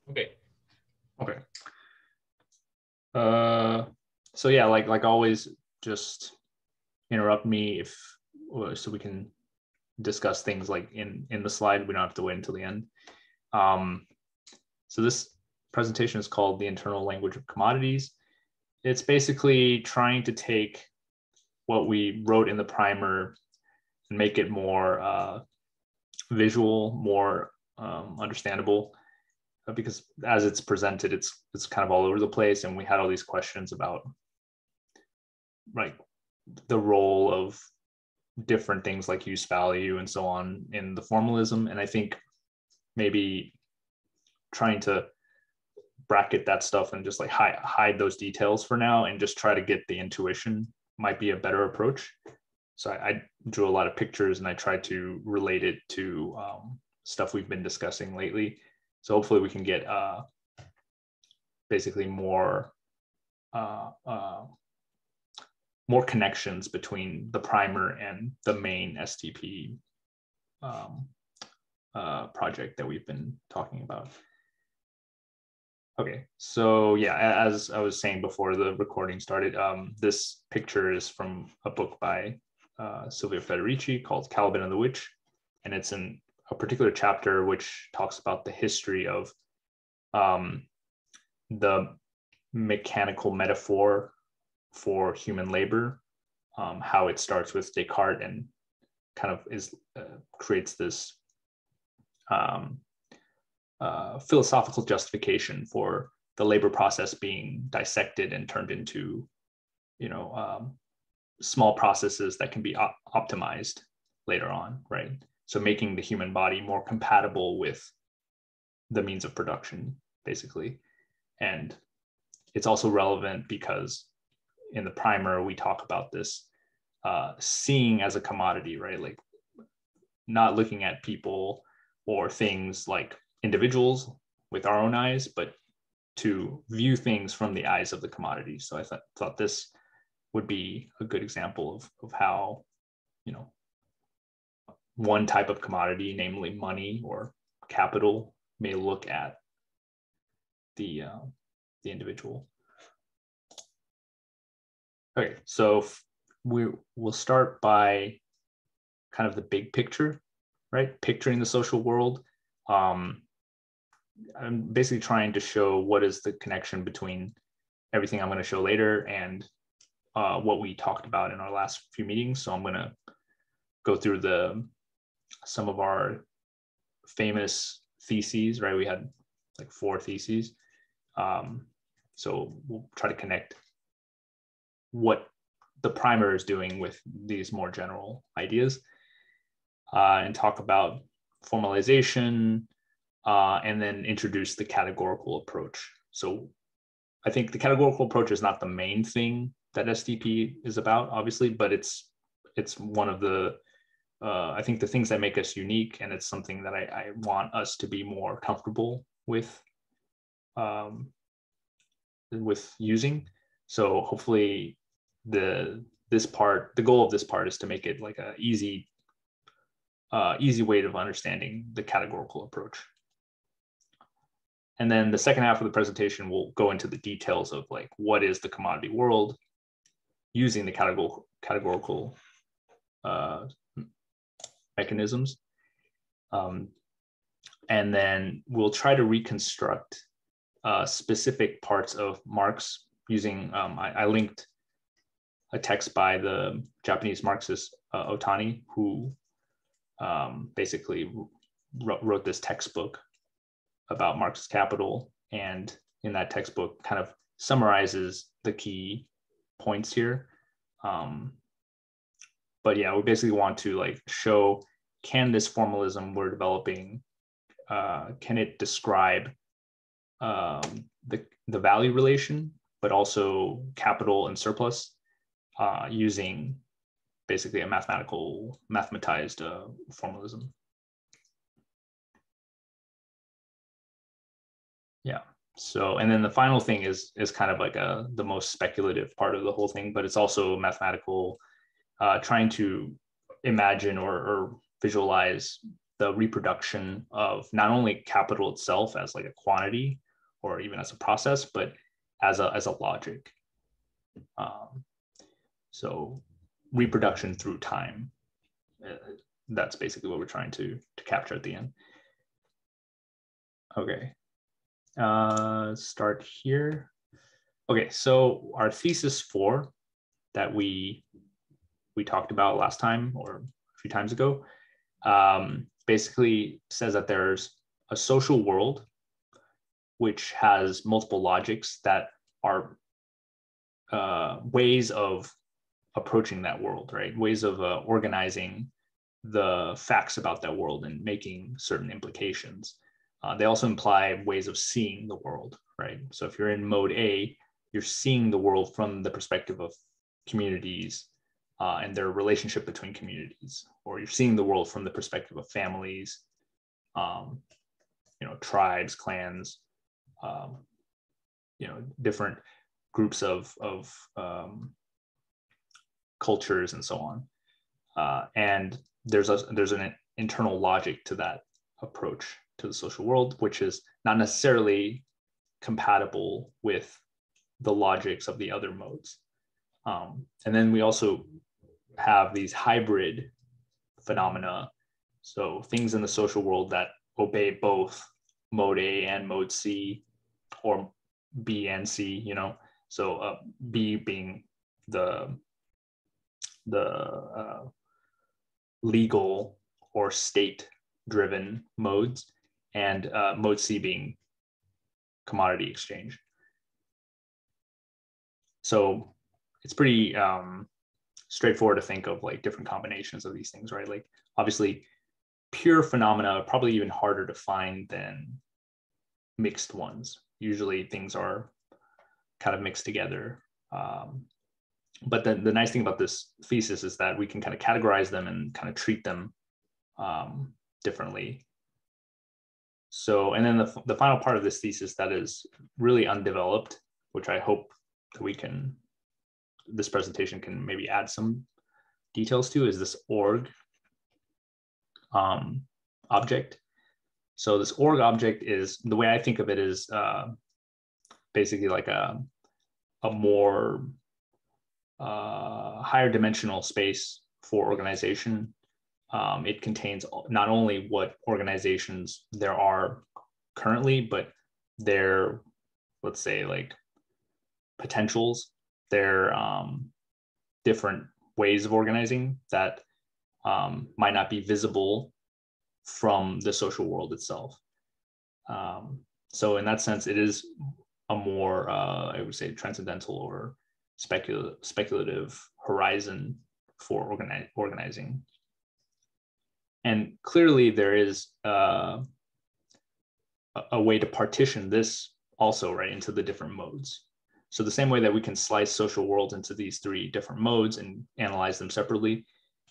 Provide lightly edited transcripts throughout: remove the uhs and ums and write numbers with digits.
Okay. Okay. So yeah, like always, just interrupt me if so we can discuss things like in the slide. We don't have to wait until the end. So this presentation is called The Internal Language of Commodities. It's basically trying to take what we wrote in the primer and make it more visual, more understandable, because as it's presented, it's kind of all over the place, and we had all these questions about like the role of different things like use value and so on in the formalism. And I think maybe trying to bracket that stuff and just like hide those details for now and just try to get the intuition might be a better approach. So I drew a lot of pictures and I tried to relate it to stuff we've been discussing lately. So hopefully we can get basically more connections between the primer and the main STP project that we've been talking about. Okay, so yeah, as I was saying before the recording started, this picture is from a book by Silvia Federici called Caliban and the Witch, and it's in a particular chapter which talks about the history of the mechanical metaphor for human labor, how it starts with Descartes and kind of creates this philosophical justification for the labor process being dissected and turned into, small processes that can be optimized later on, right? So making the human body more compatible with the means of production, basically. And it's also relevant because in the primer, we talk about this seeing as a commodity, right? Like not looking at people or things like individuals with our own eyes, but to view things from the eyes of the commodity. So I thought this would be a good example of how, one type of commodity, namely money or capital, may look at the individual. Okay, so we'll start by kind of the big picture, right? Picturing the social world. I'm basically trying to show what is the connection between everything I'm going to show later and what we talked about in our last few meetings. So I'm going to go through some of our famous theses, right? We had like 4 theses. So we'll try to connect what the primer is doing with these more general ideas and talk about formalization and then introduce the categorical approach. So I think the categorical approach is not the main thing that STP is about, obviously, but it's one of the I think the things that make us unique, and it's something that I want us to be more comfortable with using. So hopefully the goal of this part is to make it like a easy way of understanding the categorical approach. And then the second half of the presentation will go into the details of like what is the commodity world using the categorical mechanisms. And then we'll try to reconstruct specific parts of Marx using, I linked a text by the Japanese Marxist Otani, who basically wrote this textbook about Marx's Capital, and in that textbook kind of summarizes the key points here. But yeah, we basically want to like show, can this formalism we're developing, can it describe the value relation, but also capital and surplus using basically a mathematized formalism. Yeah. So, and then the final thing is kind of like the most speculative part of the whole thing, but it's also mathematical, trying to imagine or visualize the reproduction of not only capital itself as like a quantity or even as a process, but as a logic. So reproduction through time. That's basically what we're trying to capture at the end. Okay, start here. Okay, so our thesis 4 that we talked about last time or a few times ago basically says that there's a social world which has multiple logics that are ways of approaching that world, right? Ways of organizing the facts about that world and making certain implications. They also imply ways of seeing the world, right? So if you're in mode A, you're seeing the world from the perspective of communities and their relationship between communities, or you're seeing the world from the perspective of families, tribes, clans, different groups of cultures and so on. And there's an internal logic to that approach to the social world, which is not necessarily compatible with the logics of the other modes. And then we also have these hybrid phenomena. So things in the social world that obey both mode A and mode C, or B and C, so B being the legal or state-driven modes, and mode C being commodity exchange. So it's pretty straightforward to think of like different combinations of these things, right? Like obviously pure phenomena are probably even harder to find than mixed ones. Usually things are kind of mixed together. But then the nice thing about this thesis is that we can kind of categorize them and kind of treat them differently. So, and then the final part of this thesis that is really undeveloped, which I hope that this presentation can maybe add some details to, is this org object. So this org object is, the way I think of it is basically like a more higher dimensional space for organization. It contains not only what organizations there are currently, but their, let's say, like potentials, their different ways of organizing that might not be visible from the social world itself. So in that sense, it is a more, I would say, transcendental or speculative horizon for organizing. And clearly there is a way to partition this also, right, into the different modes. So the same way that we can slice social worlds into these 3 different modes and analyze them separately,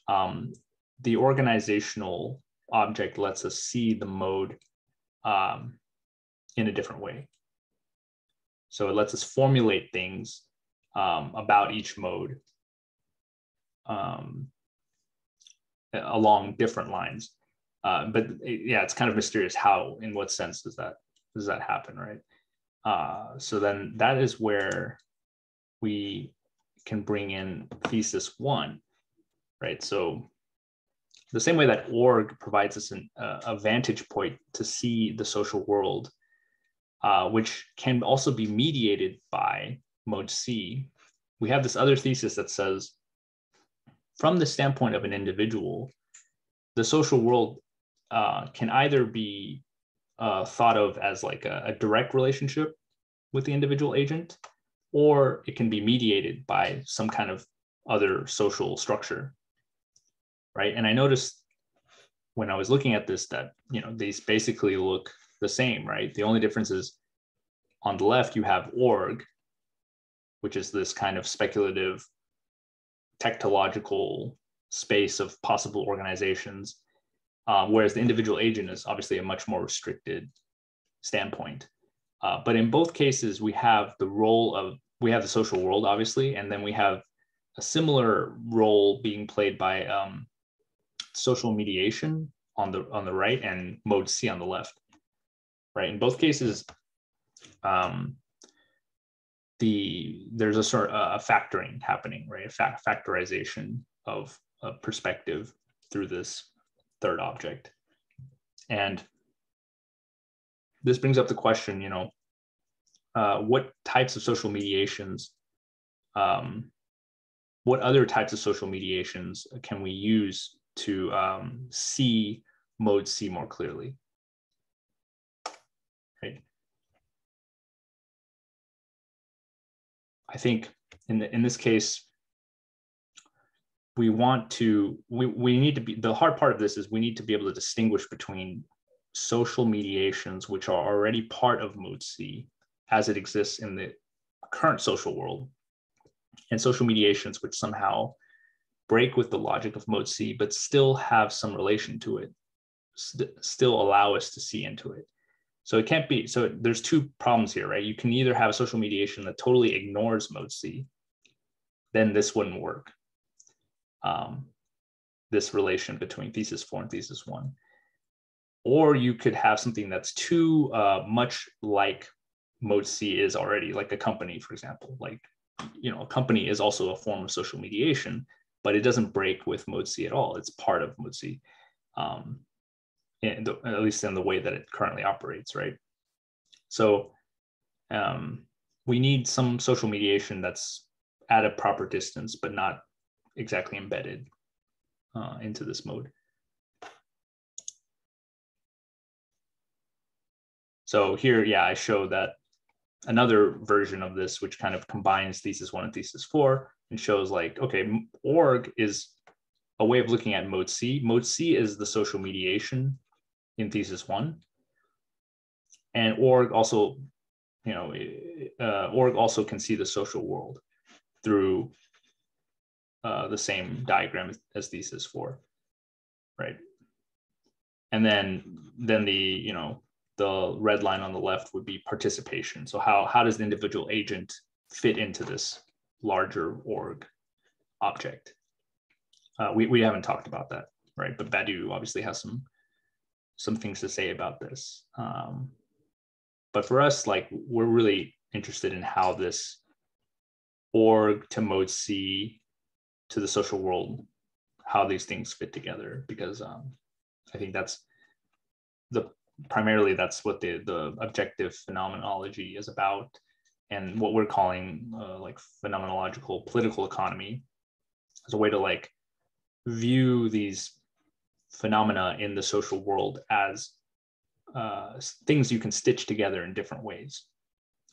the organizational object lets us see the mode in a different way. So it lets us formulate things about each mode along different lines. But it's kind of mysterious how, in what sense does that happen, right? So then that is where we can bring in thesis 1, right? So the same way that org provides us a vantage point to see the social world, which can also be mediated by mode C, we have this other thesis that says, from the standpoint of an individual, the social world can either be thought of as like a direct relationship with the individual agent, or it can be mediated by some kind of other social structure, right? And I noticed when I was looking at this that, these basically look the same, right? The only difference is on the left, you have org, which is this kind of speculative technological space of possible organizations, whereas the individual agent is obviously a much more restricted standpoint. But in both cases, we have the social world, obviously, and then we have a similar role being played by social mediation on the right and mode C on the left, right? In both cases, there's a sort of a factoring happening, right? A factorization of a perspective through this third object. And this brings up the question, you know, what types of social mediations, what other types of social mediations can we use to see mode C more clearly, right? I think in this case, we need to be, the hard part of this is we need to be able to distinguish between social mediations, which are already part of mode C as it exists in the current social world, and social mediations which somehow break with the logic of mode C, but still have some relation to it, still allow us to see into it. So it can't be, so there's two problems here, right? You can either have a social mediation that totally ignores mode C, then this wouldn't work. This relation between thesis 4 and thesis 1. Or you could have something that's too much like mode C is already, like a company, for example. Like, you know, a company is also a form of social mediation, but it doesn't break with mode C at all. It's part of mode C, at least in the way that it currently operates, right? So we need some social mediation that's at a proper distance, but not exactly embedded into this mode. So here, yeah, I show that another version of this, which kind of combines thesis 1 and thesis 4 and shows like, okay, org is a way of looking at mode C. Mode C is the social mediation in thesis 1. And org also, you know, org also can see the social world through the same diagram as thesis 4, right? And then the, you know, the red line on the left would be participation. So how does the individual agent fit into this larger org object? We haven't talked about that, right? But Badu obviously has some things to say about this. But for us, like, we're really interested in how this org to mode C to the social world, how these things fit together, because I think that's primarily that's what the objective phenomenology is about, and what we're calling like phenomenological political economy as a way to like view these phenomena in the social world as things you can stitch together in different ways,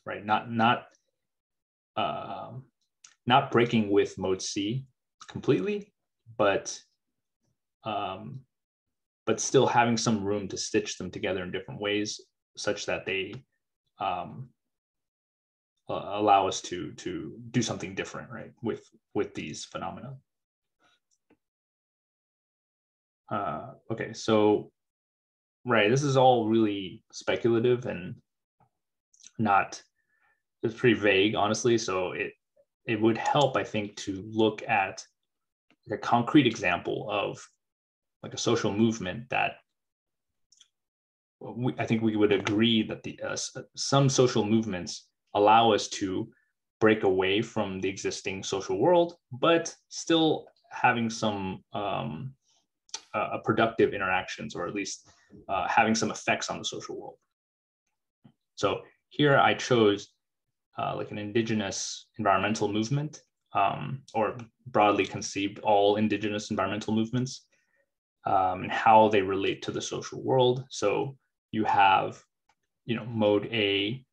right? Not breaking with mode C completely, but still having some room to stitch them together in different ways, such that they allow us to do something different, right, with these phenomena. Okay, so right, this is all really speculative and it's pretty vague, honestly. So it would help, I think, to look at a concrete example of like a social movement that I think we would agree that some social movements allow us to break away from the existing social world, but still having some productive interactions, or at least having some effects on the social world. So here I chose like an indigenous environmental movement, or broadly conceived all indigenous environmental movements, and how they relate to the social world. So you have, you know, mode A,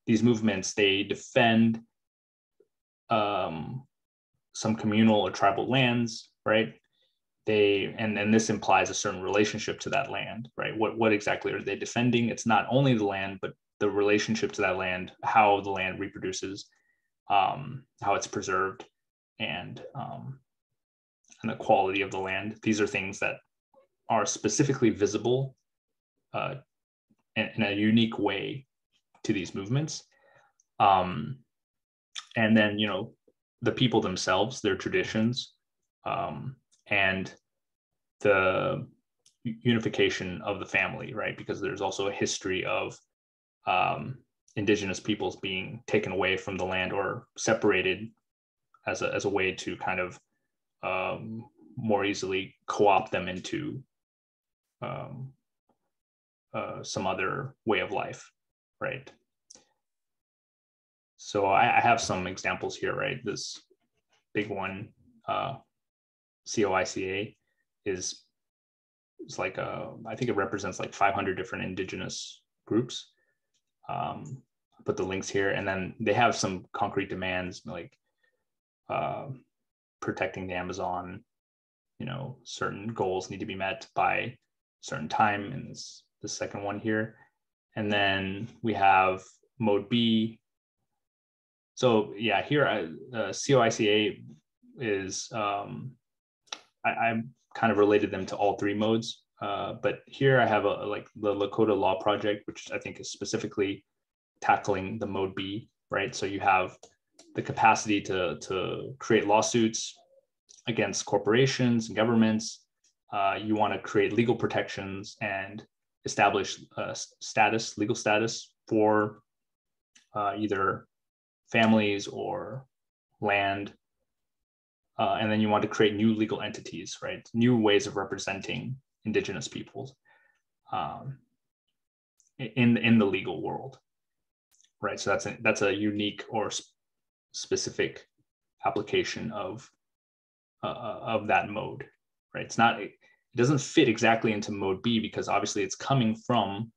these movements, they defend some communal or tribal lands, right? And this implies a certain relationship to that land, right? What exactly are they defending? It's not only the land, but the relationship to that land, how the land reproduces, how it's preserved, and the quality of the land. These are things that are specifically visible in a unique way to these movements. And then, you know, the people themselves, their traditions, and the unification of the family, right? Because there's also a history of indigenous peoples being taken away from the land or separated as a way to kind of more easily co-opt them into some other way of life, right? So I have some examples here, right? This big one, COICA, is like I think it represents like 500 different indigenous groups. Put the links here, and then they have some concrete demands like protecting the Amazon. You know, certain goals need to be met by certain time in the second one here. And then we have mode B. So yeah, here COICA is I'm kind of related them to all three modes. But here I have like the Lakota Law Project, which I think is specifically tackling the mode B, right? So you have the capacity to create lawsuits against corporations and governments. You want to create legal protections and establish legal status for either families or land. And then you want to create new legal entities, right? New ways of representing indigenous peoples in the legal world, right? So that's a unique or specific application of that mode, right? It doesn't fit exactly into mode B because obviously it's coming from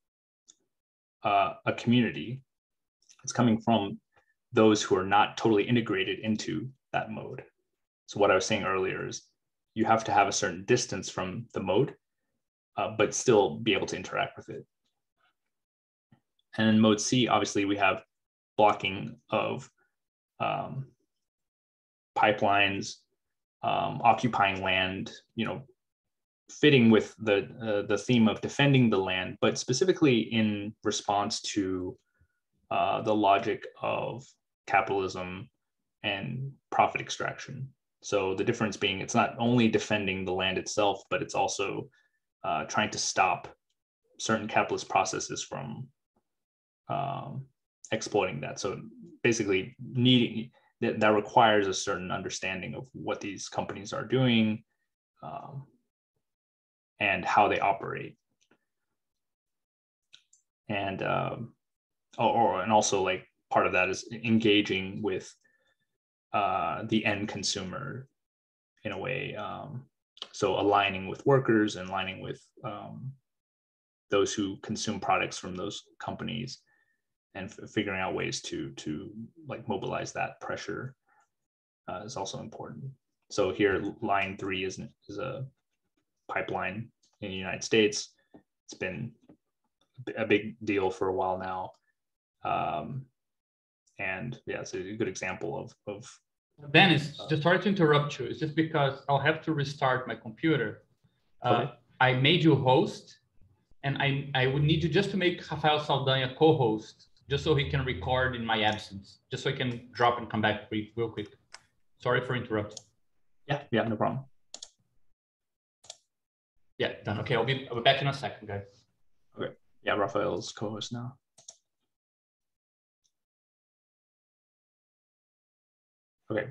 a community. It's coming from those who are not totally integrated into that mode. So what I was saying earlier is you have to have a certain distance from the mode, but still be able to interact with it. And in mode C, obviously we have blocking of pipelines, occupying land, you know, fitting with the theme of defending the land, but specifically in response to the logic of capitalism and profit extraction. So the difference being it's not only defending the land itself, but it's also trying to stop certain capitalist processes from exploiting that. So basically needing that requires a certain understanding of what these companies are doing and how they operate. And and also like part of that is engaging with the end consumer in a way. So aligning with workers and aligning with those who consume products from those companies and figuring out ways to like mobilize that pressure is also important. So here, line 3 is a pipeline in the United States. It's been a big deal for a while now. And yeah, it's a good example of Dennis, just sorry to interrupt you. It's just because I'll have to restart my computer. Okay. I made you host, and I would need you just to make Rafael Saldanha co-host, just so he can record in my absence, just so I can drop and come back real quick. Sorry for interrupting. Yeah, no problem. Yeah, done. Okay, I'll be back in a second, guys. Okay. Yeah, Rafael's co-host now. Okay.